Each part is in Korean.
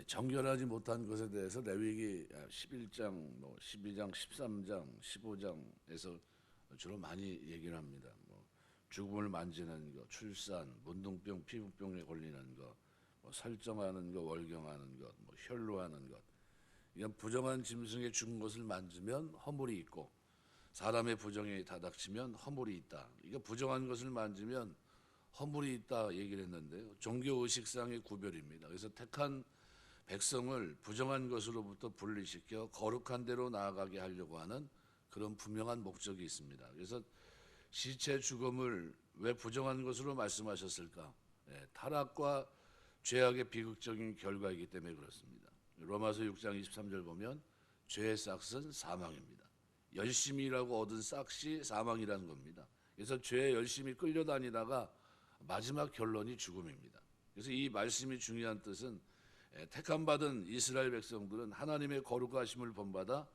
정결하지 못한 것에 대해서 레위기 11장, 12장, 13장, 15장에서 주로 많이 얘기를 합니다. 죽음을 만지는 것, 출산, 문둥병, 피부병에 걸리는 것, 설정하는 것, 월경하는 것, 혈로하는 것. 이건 부정한 짐승의 죽은 것을 만지면 허물이 있고 사람의 부정에 다닥치면 허물이 있다. 이거 부정한 것을 만지면 허물이 있다 얘기를 했는데요. 종교 의식상의 구별입니다. 그래서 택한 백성을 부정한 것으로부터 분리시켜 거룩한 데로 나아가게 하려고 하는 그런 분명한 목적이 있습니다. 그래서 시체 죽음을 왜 부정한 것으로 말씀하셨을까? 타락과 죄악의 비극적인 결과이기 때문에 그렇습니다. 로마서 6장 23절 보면 죄의 싹은 사망입니다. 열심히 일하고 얻은 싹이 사망이라는 겁니다. 그래서 죄에 열심히 끌려다니다가 마지막 결론이 죽음입니다. 그래서 이 말씀이 중요한 뜻은 택함받은 이스라엘 백성들은 하나님의 거룩하심을 본받아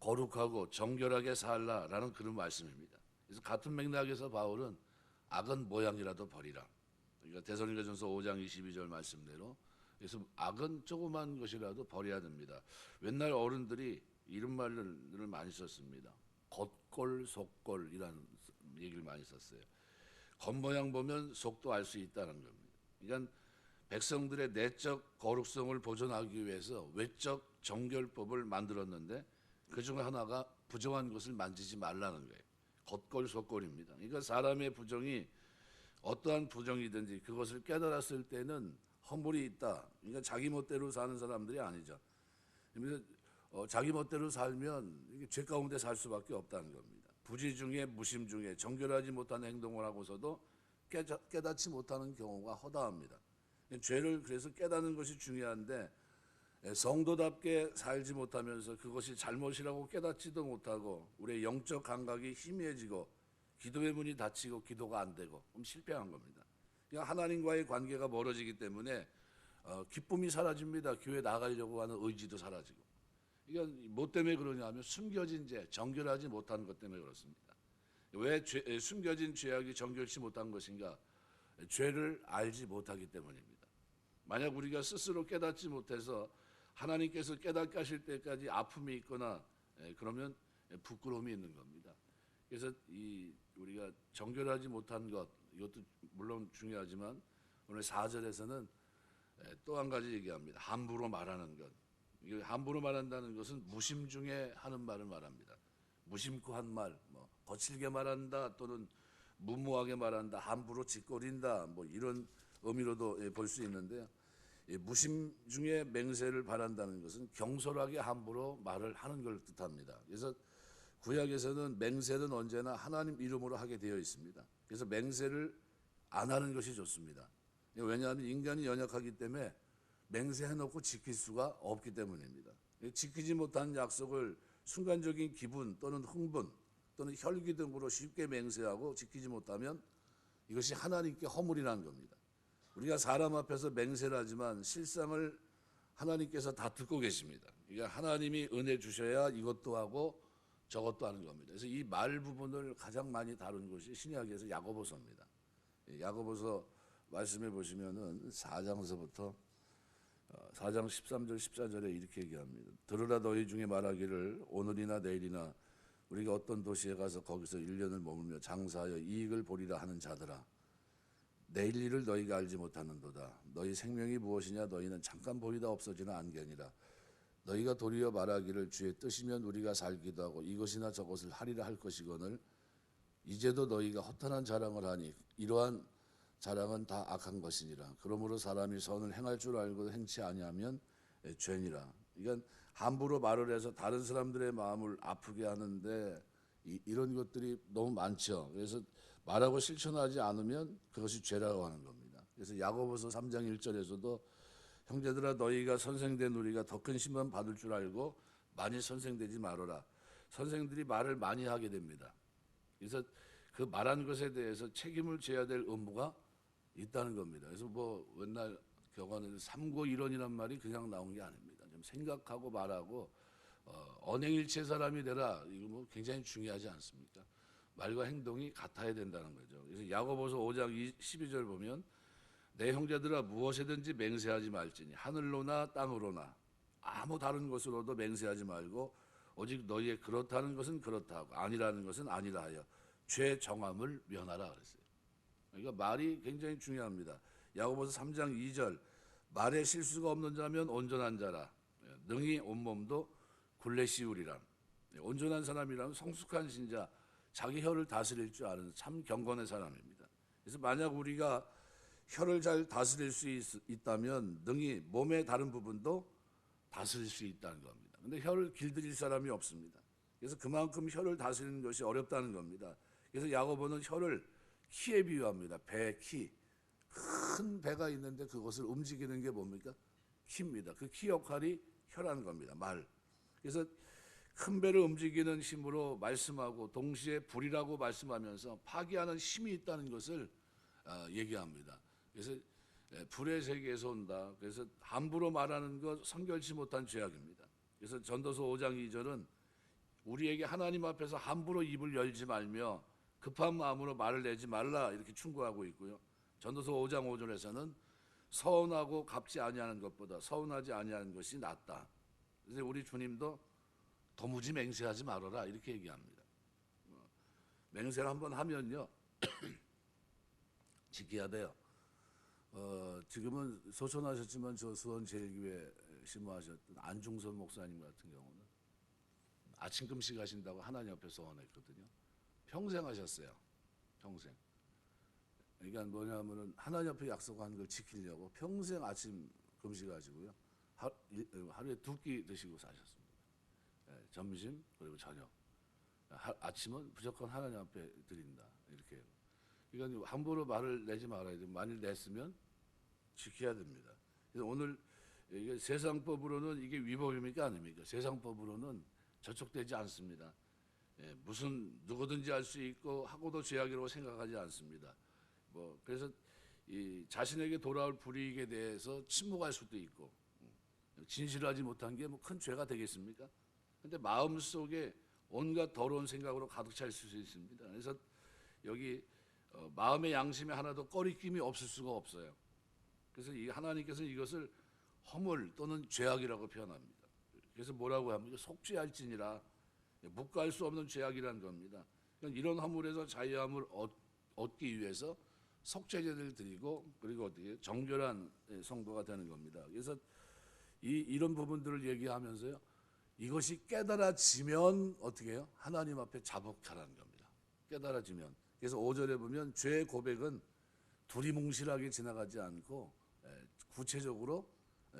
거룩하고 정결하게 살라라는 그런 말씀입니다. 그래서 같은 맥락에서 바울은 악은 모양이라도 버리라. 그러니까 데살로니가전서 5장 22절 말씀대로 그래서 악은 조그만 것이라도 버려야 됩니다. 옛날 어른들이 이런 말을 많이 썼습니다. 겉골 속골이라는 얘기를 많이 썼어요. 겉모양 보면 속도 알 수 있다는 겁니다. 그러니까 백성들의 내적 거룩성을 보존하기 위해서 외적 정결법을 만들었는데 그 중 하나가 부정한 것을 만지지 말라는 거예요. 겉골 속골입니다. 그러니까 사람의 부정이 어떠한 부정이든지 그것을 깨달았을 때는 허물이 있다. 그러니까 자기 멋대로 사는 사람들이 아니죠. 그래서 자기 멋대로 살면 이게 죄 가운데 살 수밖에 없다는 겁니다. 부지 중에 무심 중에 정결하지 못한 행동을 하고서도 깨닫지 못하는 경우가 허다합니다. 죄를 그래서 깨닫는 것이 중요한데 성도답게 살지 못하면서 그것이 잘못이라고 깨닫지도 못하고 우리의 영적 감각이 희미해지고 기도의 문이 닫히고 기도가 안 되고 그럼 실패한 겁니다. 그러니까 하나님과의 관계가 멀어지기 때문에 기쁨이 사라집니다. 교회 나가려고 하는 의지도 사라지고. 이건 뭐 때문에 그러냐면 숨겨진 죄, 정결하지 못한 것 때문에 그렇습니다. 왜 숨겨진 죄악이 정결치 못한 것인가? 죄를 알지 못하기 때문입니다. 만약 우리가 스스로 깨닫지 못해서 하나님께서 깨닫게 하실 때까지 아픔이 있거나 그러면 부끄러움이 있는 겁니다. 그래서 우리가 정결하지 못한 것 이것도 물론 중요하지만 오늘 4절에서는 또 한 가지 얘기합니다. 함부로 말하는 것. 함부로 말한다는 것은 무심 중에 하는 말을 말합니다. 무심코 한 말, 거칠게 말한다 또는 무모하게 말한다, 함부로 짓거린다, 이런 의미로도 볼 수 있는데요. 무심 중에 맹세를 바란다는 것은 경솔하게 함부로 말을 하는 걸 뜻합니다. 그래서 구약에서는 맹세는 언제나 하나님 이름으로 하게 되어 있습니다. 그래서 맹세를 안 하는 것이 좋습니다. 왜냐하면 인간이 연약하기 때문에 맹세해놓고 지킬 수가 없기 때문입니다. 지키지 못한 약속을 순간적인 기분 또는 흥분 또는 혈기 등으로 쉽게 맹세하고 지키지 못하면 이것이 하나님께 허물이라는 겁니다. 우리가 사람 앞에서 맹세를 하지만 실상을 하나님께서 다 듣고 계십니다. 그러니까 하나님이 은혜 주셔야 이것도 하고 저것도 하는 겁니다. 그래서 이 말 부분을 가장 많이 다룬 것이 신약에서 야고보서입니다. 야고보서 말씀해 보시면은 4장서부터 4장 13절 14절에 이렇게 얘기합니다. 들으라 너희 중에 말하기를 오늘이나 내일이나 우리가 어떤 도시에 가서 거기서 1년을 머물며 장사하여 이익을 보리라 하는 자들아 내일 일을 너희가 알지 못하는도다. 너희 생명이 무엇이냐 너희는 잠깐 보이다 없어지는 안개니라. 너희가 도리어 말하기를 주의 뜻이면 우리가 살기도 하고 이것이나 저것을 하리라 할 것이거늘 이제도 너희가 허탄한 자랑을 하니 이러한 자랑은 다 악한 것이니라. 그러므로 사람이 선을 행할 줄 알고 행치 아니하면 죄니라. 이건 함부로 말을 해서 다른 사람들의 마음을 아프게 하는데 이런 것들이 너무 많죠. 그래서 말하고 실천하지 않으면 그것이 죄라고 하는 겁니다. 그래서 야고보서 3장 1절에서도 형제들아 너희가 선생된 우리가 더 큰 심판 받을 줄 알고 많이 선생되지 말아라. 선생들이 말을 많이 하게 됩니다. 그래서 그 말한 것에 대해서 책임을 져야 될 의무가 있다는 겁니다. 그래서 옛날 격언에서 삼고일언이란 말이 그냥 나온 게 아닙니다. 좀 생각하고 말하고 언행일체 사람이 되라. 이거 굉장히 중요하지 않습니까? 말과 행동이 같아야 된다는 거죠. 그래서 야고보서 5장 12절 보면 내 형제들아 무엇이든지 맹세하지 말지니 하늘로나 땅으로나 아무 다른 것으로도 맹세하지 말고 오직 너희의 그렇다는 것은 그렇다 하고 아니라는 것은 아니라 하여 죄 정함을 면하라 그랬어요. 그러니까 말이 굉장히 중요합니다. 야고보서 3장 2절 말에 실수가 없는 자면 온전한 자라 능히 온몸도 굴레 씌우리라. 온전한 사람이라면 성숙한 신자, 자기 혀를 다스릴 줄 아는 참 경건의 사람입니다. 그래서 만약 우리가 혀를 잘 다스릴 수 있다면 능히 몸의 다른 부분도 다스릴 수 있다는 겁니다. 근데 혀를 길들일 사람이 없습니다. 그래서 그만큼 혀를 다스리는 것이 어렵다는 겁니다. 그래서 야고보는 혀를 키에 비유합니다. 배, 키. 큰 배가 있는데 그것을 움직이는 게 뭡니까? 키입니다. 그 키 역할이 혀라는 겁니다. 말. 그래서 큰 배를 움직이는 힘으로 말씀하고 동시에 불이라고 말씀하면서 파괴하는 힘이 있다는 것을 얘기합니다. 그래서 불의 세계에서 온다. 그래서 함부로 말하는 것 성결치 못한 죄악입니다. 그래서 전도서 5장 2절은 우리에게 하나님 앞에서 함부로 입을 열지 말며 급한 마음으로 말을 내지 말라 이렇게 충고하고 있고요. 전도서 5장 5절에서는 서운하고 갚지 아니하는 것보다 서운하지 아니하는 것이 낫다. 그래서 우리 주님도 도무지 맹세하지 말아라 이렇게 얘기합니다. 맹세를 한번 하면요 지켜야 돼요. 지금은 소천하셨지만 저 수원제일교회 신무하셨던 안중선 목사님 같은 경우는 아침 금식 하신다고 하나님 앞에 소원했거든요. 평생 하셨어요. 평생. 그러니까 뭐냐면은 하나님 앞에 약속한 걸 지키려고 평생 아침 금식하시고요. 하루에 2끼 드시고 사셨습니다. 점심 그리고 저녁. 아침은 무조건 하나님 앞에 드린다. 이렇게. 그러니까 함부로 말을 내지 말아야 돼요. 만일 냈으면 지켜야 됩니다. 그래서 오늘 이게 세상법으로는 이게 위법입니까 아닙니까? 세상법으로는 저촉되지 않습니다. 무슨 누구든지 할 수 있고 하고도 죄악이라고 생각하지 않습니다. 그래서 이 자신에게 돌아올 불이익에 대해서 침묵할 수도 있고 진실하지 못한 게 뭐 큰 죄가 되겠습니까? 근데 마음 속에 온갖 더러운 생각으로 가득 찰 수 있습니다. 그래서 여기 마음의 양심에 하나도 꺼리낌이 없을 수가 없어요. 그래서 이 하나님께서 이것을 허물 또는 죄악이라고 표현합니다. 그래서 뭐라고 합니까? 속죄할지니라 묵과할 수 없는 죄악이라는 겁니다. 그러니까 이런 허물에서 자유함을 얻기 위해서 속죄제를 드리고 그리고 어떻게 정결한 성도가 되는 겁니다. 그래서 이런 부분들을 얘기하면서요. 이것이 깨달아지면 어떻게 해요? 하나님 앞에 자복하라는 겁니다. 깨달아지면. 그래서 5절에 보면 죄의 고백은 두리뭉실하게 지나가지 않고 구체적으로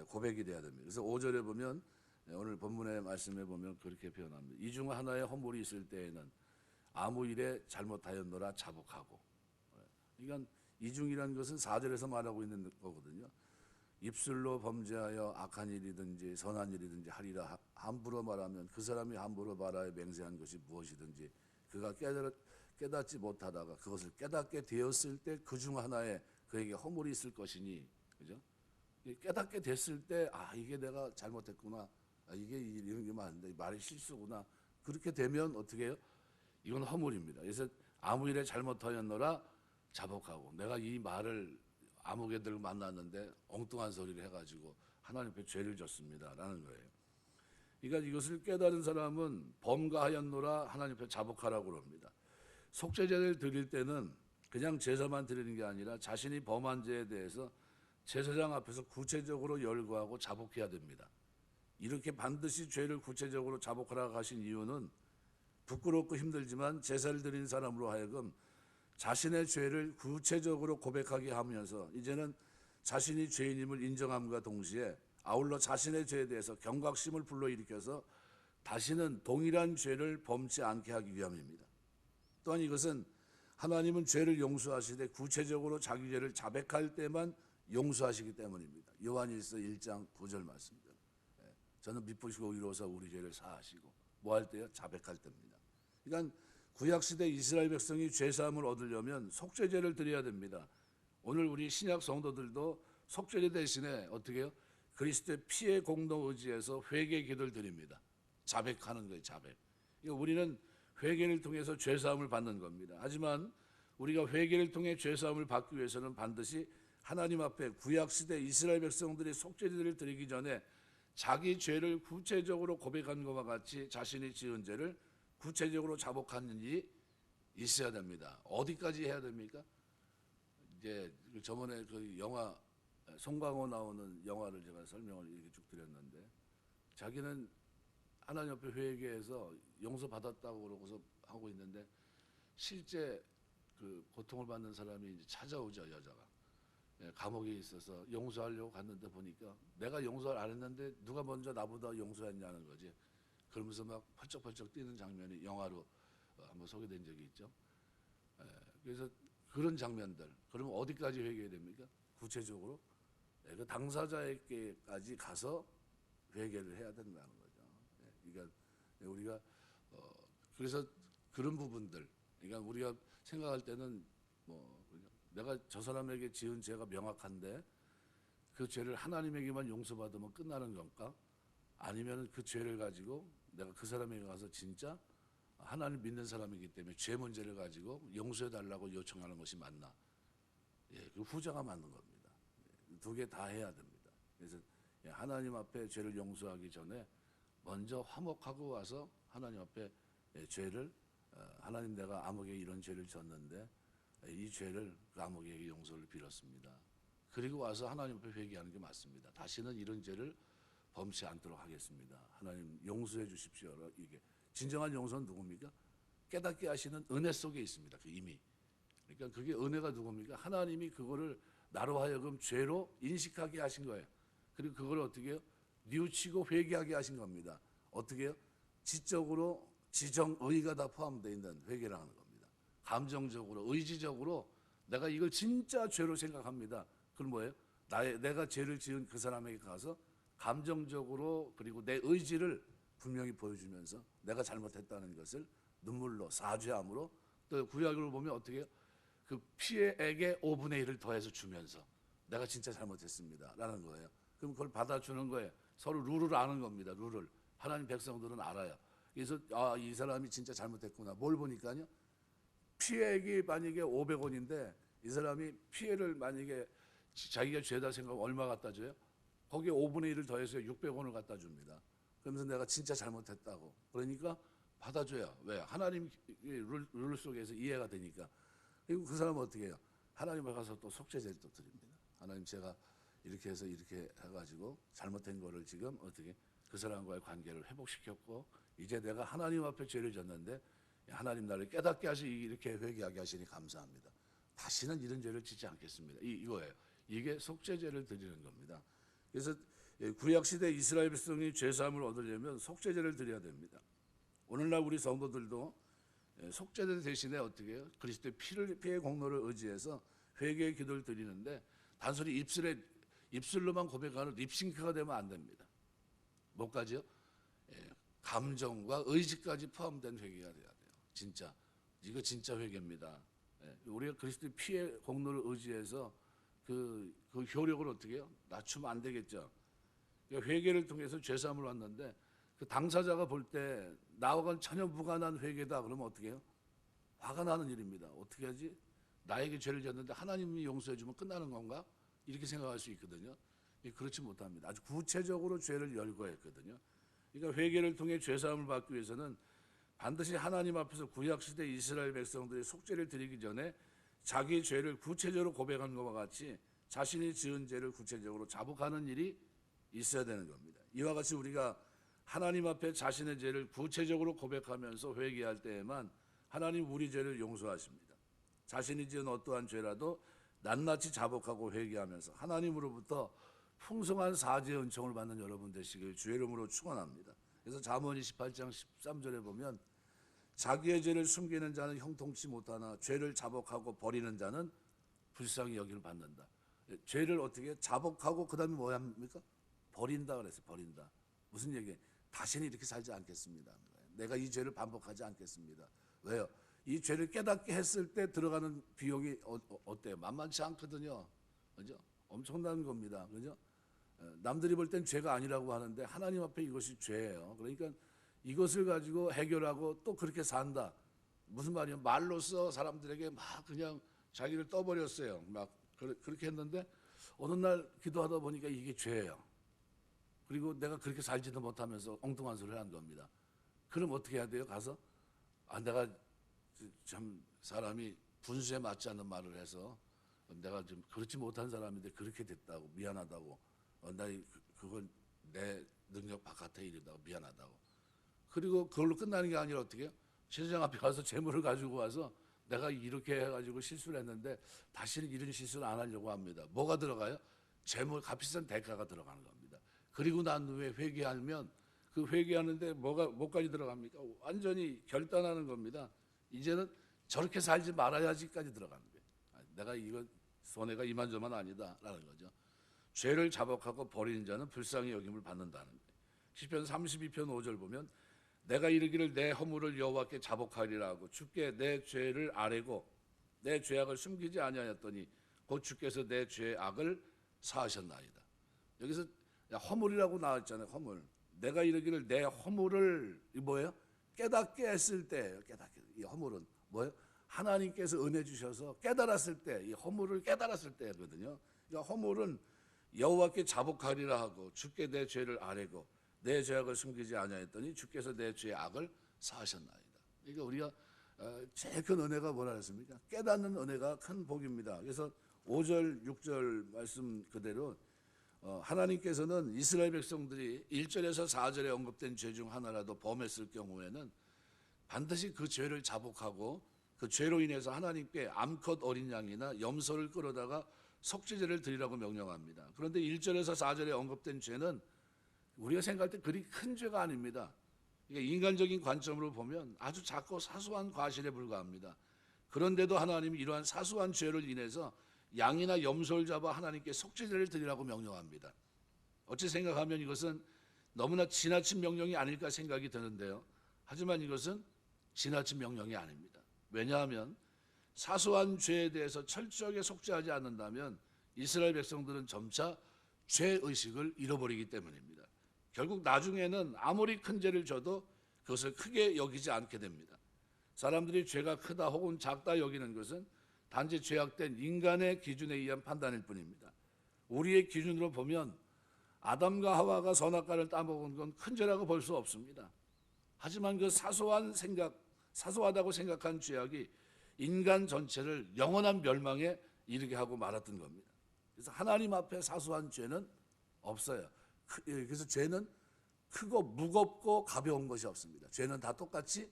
고백이 돼야 됩니다. 그래서 5절에 보면 오늘 본문의 말씀에 보면 그렇게 표현합니다. 이 중 하나의 허물이 있을 때에는 아무 일에 잘못하였노라 자복하고. 그러니까 이중이라는 것은 4절에서 말하고 있는 거거든요. 입술로 범죄하여 악한 일이든지 선한 일이든지 하리라 함부로 말하면 그 사람이 함부로 말하여 맹세한 것이 무엇이든지 그가 깨닫지 못하다가 그것을 깨닫게 되었을 때 그 중 하나에 그에게 허물이 있을 것이니 그죠? 깨닫게 됐을 때 이게 내가 잘못했구나 이게 이런 게 맞는데 말이 실수구나 그렇게 되면 어떻게 해요? 이건 허물입니다. 그래서 아무 일에 잘못하였노라 자복하고 내가 이 말을 아무개들 만났는데 엉뚱한 소리를 해가지고 하나님 앞에 죄를 졌습니다라는 거예요. 그러니까 이것을 깨달은 사람은 범가하였노라 하나님 앞에 자복하라고 합니다. 속죄제를 드릴 때는 그냥 제사만 드리는 게 아니라 자신이 범한 죄에 대해서 제사장 앞에서 구체적으로 열거하고 자복해야 됩니다. 이렇게 반드시 죄를 구체적으로 자복하라고 하신 이유는 부끄럽고 힘들지만 제사를 드린 사람으로 하여금 자신의 죄를 구체적으로 고백하게 하면서 이제는 자신이 죄인임을 인정함과 동시에 아울러 자신의 죄에 대해서 경각심을 불러일으켜서 다시는 동일한 죄를 범치 않게 하기 위함입니다. 또한 이것은 하나님은 죄를 용서하시되 구체적으로 자기 죄를 자백할 때만 용서하시기 때문입니다. 요한일서 1장 9절 말씀입니다. 저는 미쁘시고 의로워서 우리 죄를 사하시고 뭐 할 때요? 자백할 때입니다. 그러니까 구약시대 이스라엘 백성이 죄사함을 얻으려면 속죄제를 드려야 됩니다. 오늘 우리 신약 성도들도 속죄제 대신에 어떻게 해요? 그리스도의 피의 공동 의지에서 회개 기도를 드립니다. 자백하는 거예요. 자백. 그러니까 우리는 회개를 통해서 죄사함을 받는 겁니다. 하지만 우리가 회개를 통해 죄사함을 받기 위해서는 반드시 하나님 앞에 구약 시대 이스라엘 백성들이 속죄제를 드리기 전에 자기 죄를 구체적으로 고백한 것과 같이 자신이 지은 죄를 구체적으로 자복하는 일이 있어야 됩니다. 어디까지 해야 됩니까? 이제 저번에 그 영화 송강호 나오는 영화를 제가 설명을 이렇게 쭉 드렸는데, 자기는 하나님 앞에 회개해서 용서받았다고 그러고서 하고 있는데, 실제 그 고통을 받는 사람이 이제 찾아오죠. 여자가 감옥에 있어서 용서하려고 갔는데 보니까 내가 용서를 안 했는데 누가 먼저 나보다 용서했냐는 거지. 그러면서 막 펄쩍펄쩍 뛰는 장면이 영화로 한번 소개된 적이 있죠. 그래서 그런 장면들, 그러면 어디까지 회개해야 됩니까? 구체적으로 그 당사자에게까지 가서 회개를 해야 된다는 거죠. 그러니까 우리가 그래서 그런 부분들, 그러니까 우리가 생각할 때는 뭐 내가 저 사람에게 지은 죄가 명확한데 그 죄를 하나님에게만 용서받으면 끝나는 건가? 아니면 그 죄를 가지고 내가 그 사람에게 가서 진짜 하나님 믿는 사람이기 때문에 죄 문제를 가지고 용서해 달라고 요청하는 것이 맞나? 그 후자가 맞는 겁니다. 두 개 다 해야 됩니다. 그래서 하나님 앞에 죄를 용서하기 전에 먼저 화목하고 와서 하나님 앞에 죄를 하나님, 내가 아무에게 이런 죄를 졌는데 이 죄를 그 아무에게 용서를 빌었습니다. 그리고 와서 하나님 앞에 회개하는 게 맞습니다. 다시는 이런 죄를 범치 않도록 하겠습니다. 하나님 용서해 주십시오. 이게 진정한 용서는 누굽니까? 깨닫게 하시는 은혜 속에 있습니다. 그 이미. 그러니까 그게 은혜가 누굽니까? 하나님이 그거를 나로 하여금 죄로 인식하게 하신 거예요. 그리고 그걸 어떻게 해요? 뉘우치고 회개하게 하신 겁니다. 어떻게 해요? 지적으로 지정의가 다 포함되어 있는 회개를 하는 겁니다. 감정적으로, 의지적으로 내가 이걸 진짜 죄로 생각합니다. 그럼 뭐예요? 내가 죄를 지은 그 사람에게 가서 감정적으로 그리고 내 의지를 분명히 보여주면서 내가 잘못했다는 것을 눈물로 사죄함으로, 또 구약으로 보면 어떻게 해요? 그 피해액의 5분의 1을 더해서 주면서 내가 진짜 잘못했습니다 라는 거예요. 그럼 그걸 받아주는 거예요. 서로 룰을 아는 겁니다. 룰을. 하나님 백성들은 알아요. 그래서 이 사람이 진짜 잘못했구나. 뭘 보니까요, 피해액이 만약에 500원인데 이 사람이 피해를 만약에 자기가 죄다 생각하면 얼마 갖다 줘요? 거기에 5분의 1을 더해서 600원을 갖다 줍니다. 그러면서 내가 진짜 잘못했다고. 그러니까 받아줘요. 왜? 하나님 룰 속에서 이해가 되니까. 그리고 그 사람은 어떻게 해요? 하나님 앞에 가서 또 속죄제를 또 드립니다. 하나님, 제가 이렇게 해서 이렇게 해가지고 잘못된 거를 지금 어떻게 그 사람과의 관계를 회복시켰고, 이제 내가 하나님 앞에 죄를 졌는데 하나님 나를 깨닫게 하시, 이렇게 회개하게 하시니 감사합니다. 다시는 이런 죄를 짓지 않겠습니다. 이거예요. 이게 속죄제를 드리는 겁니다. 그래서 구약시대 이스라엘 백성이 죄사함을 얻으려면 속죄제를 드려야 됩니다. 오늘날 우리 성도들도 속죄제 대신에 어떻게 해요? 그리스도의 피의 공로를 의지해서 회개의 기도를 드리는데, 단순히 입술로만 고백하는 립싱크가 되면 안 됩니다. 뭐까지요? 감정과 의지까지 포함된 회개가 돼야 돼요. 진짜. 이거 진짜 회개입니다. 우리가 그리스도의 피의 공로를 의지해서 그 효력을 어떻게 해요? 낮추면 안 되겠죠. 그러니까 회개를 통해서 죄사함을 왔는데 그 당사자가 볼 때 나와는 전혀 무관한 회개다 그러면 어떻게 해요? 화가 나는 일입니다. 어떻게 하지? 나에게 죄를 졌는데 하나님이 용서해 주면 끝나는 건가? 이렇게 생각할 수 있거든요. 그렇지 못합니다. 아주 구체적으로 죄를 열거했거든요. 그러니까 회개를 통해 죄사함을 받기 위해서는 반드시 하나님 앞에서 구약시대 이스라엘 백성들이 속죄를 드리기 전에 자기 죄를 구체적으로 고백한 것과 같이 자신이 지은 죄를 구체적으로 자복하는 일이 있어야 되는 겁니다. 이와 같이 우리가 하나님 앞에 자신의 죄를 구체적으로 고백하면서 회개할 때에만 하나님 우리 죄를 용서하십니다. 자신이 지은 어떠한 죄라도 낱낱이 자복하고 회개하면서 하나님으로부터 풍성한 사죄의 은총을 받는 여러분 되시길 주의 이름으로 축원합니다. 그래서 잠언 28장 13절에 보면 자기의 죄를 숨기는 자는 형통치 못하나 죄를 자복하고 버리는 자는 불쌍히 여김을 받는다. 죄를 어떻게 자복하고 그 다음에 뭐 합니까? 버린다 그랬어요. 버린다. 무슨 얘기예요? 다시는 이렇게 살지 않겠습니다. 내가 이 죄를 반복하지 않겠습니다. 왜요? 이 죄를 깨닫게 했을 때 들어가는 비용이 어때요? 만만치 않거든요. 그죠? 엄청난 겁니다. 그죠? 남들이 볼 땐 죄가 아니라고 하는데 하나님 앞에 이것이 죄예요. 그러니까 이것을 가지고 해결하고 또 그렇게 산다. 무슨 말이에요? 말로써 사람들에게 막 그냥 자기를 떠버렸어요. 막 그렇게 했는데 어느 날 기도하다 보니까 이게 죄예요. 그리고 내가 그렇게 살지도 못하면서 엉뚱한 소리를 한 겁니다. 그럼 어떻게 해야 돼요? 가서 내가 참 사람이 분수에 맞지 않는 말을 해서 내가 좀 그렇지 못한 사람인데 그렇게 됐다고 미안하다고 그건 내 능력 바깥의 일이다고 미안하다고. 그리고 그걸로 끝나는 게 아니라 어떻게 해요? 제사장 앞에 가서 재물을 가지고 와서 내가 이렇게 해가지고 실수를 했는데 다시는 이런 실수를 안 하려고 합니다. 뭐가 들어가요? 재물 값비싼 대가가 들어가는 겁니다. 그리고 난 후에 회개하면 그 회개하는데 뭐까지 들어갑니까? 완전히 결단하는 겁니다. 이제는 저렇게 살지 말아야지까지 들어가는 거예요. 내가 이거 손해가 이만저만 아니다라는 거죠. 죄를 자복하고 버리는 자는 불쌍히 여김을 받는다는 거예요. 시편 32편 5절 보면 내가 이르기를 내 허물을 여호와께 자복하리라 하고 주께 내 죄를 아뢰고 내 죄악을 숨기지 아니하였더니 곧 주께서 내 죄의 악을 사하셨나이다. 여기서 허물이라고 나왔잖아요. 허물. 내가 이르기를 내 허물을 이 뭐예요? 깨닫게 했을 때 이 허물은 뭐예요? 하나님께서 은혜 주셔서 깨달았을 때 이 허물을 깨달았을 때거든요. 그러니까 허물은 여호와께 자복하리라 하고 주께 내 죄를 아뢰고 내 죄악을 숨기지 아니하였더니 주께서 내 죄의 악을 사하셨나이다. 그러니까 우리가 제일 큰 은혜가 뭐라 그랬습니까? 깨닫는 은혜가 큰 복입니다. 그래서 5절 6절 말씀 그대로 하나님께서는 이스라엘 백성들이 1절에서 4절에 언급된 죄 중 하나라도 범했을 경우에는 반드시 그 죄를 자복하고 그 죄로 인해서 하나님께 암컷 어린 양이나 염소를 끌어다가 속죄제를 드리라고 명령합니다. 그런데 1절에서 4절에 언급된 죄는 우리가 생각할 때 그리 큰 죄가 아닙니다. 그러니까 인간적인 관점으로 보면 아주 작고 사소한 과실에 불과합니다. 그런데도 하나님이 이러한 사소한 죄를 인해서 양이나 염소를 잡아 하나님께 속죄제를 드리라고 명령합니다. 어찌 생각하면 이것은 너무나 지나친 명령이 아닐까 생각이 드는데요. 하지만 이것은 지나친 명령이 아닙니다. 왜냐하면 사소한 죄에 대해서 철저하게 속죄하지 않는다면 이스라엘 백성들은 점차 죄의식을 잃어버리기 때문입니다. 결국 나중에는 아무리 큰 죄를 져도 그것을 크게 여기지 않게 됩니다. 사람들이 죄가 크다 혹은 작다 여기는 것은 단지 죄악된 인간의 기준에 의한 판단일 뿐입니다. 우리의 기준으로 보면 아담과 하와가 선악과를 따먹은 건 큰 죄라고 볼 수 없습니다. 하지만 그 사소하다고 생각한 죄악이 인간 전체를 영원한 멸망에 이르게 하고 말았던 겁니다. 그래서 하나님 앞에 사소한 죄는 없어요. 그래서 죄는 크고 무겁고 가벼운 것이 없습니다. 죄는 다 똑같이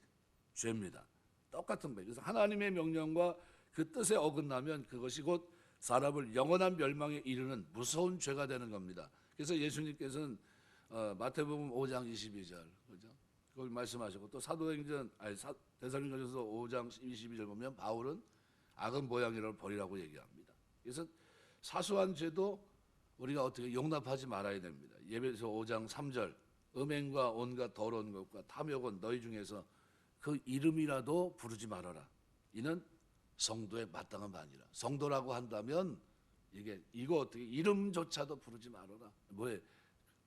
죄입니다. 똑같은 거예요. 그래서 하나님의 명령과 그 뜻에 어긋나면 그것이 곧 사람을 영원한 멸망에 이르는 무서운 죄가 되는 겁니다. 그래서 예수님께서는 마태복음 5장 22절 그죠? 그걸 말씀하셨고 또 데살로니가전서 5장 22절 보면 바울은 악은 모양이라고 버리라고 얘기합니다. 그래서 사소한 죄도 우리가 어떻게 용납하지 말아야 됩니다. 예배서 5장 3절 음행과 온갖 더러운 것과 탐욕은 너희 중에서 그 이름이라도 부르지 말아라. 이는 성도의 마땅한 반이라. 성도라고 한다면 이거 어떻게 이름조차도 부르지 말아라. 뭐에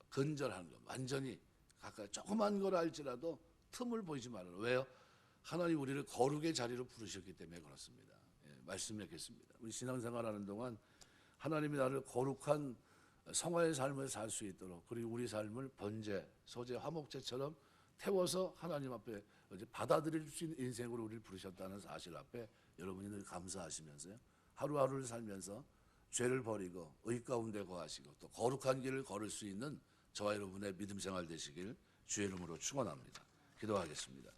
근절하는 거. 완전히 가까이 조그만 걸 알지라도 틈을 보이지 말아라. 왜요? 하나님 우리를 거룩의 자리로 부르셨기 때문에 그렇습니다. 말씀 맺겠습니다. 우리 신앙생활하는 동안 하나님이 나를 거룩한 성화의 삶을 살 수 있도록 그리고 우리 삶을 번제, 소제, 화목제처럼 태워서 하나님 앞에 받아들일 수 있는 인생으로 우리를 부르셨다는 사실 앞에 여러분이 늘 감사하시면서요. 하루하루를 살면서 죄를 버리고 의 가운데 거하시고 또 거룩한 길을 걸을 수 있는 저와 여러분의 믿음 생활 되시길 주의 이름으로 축원합니다. 기도하겠습니다.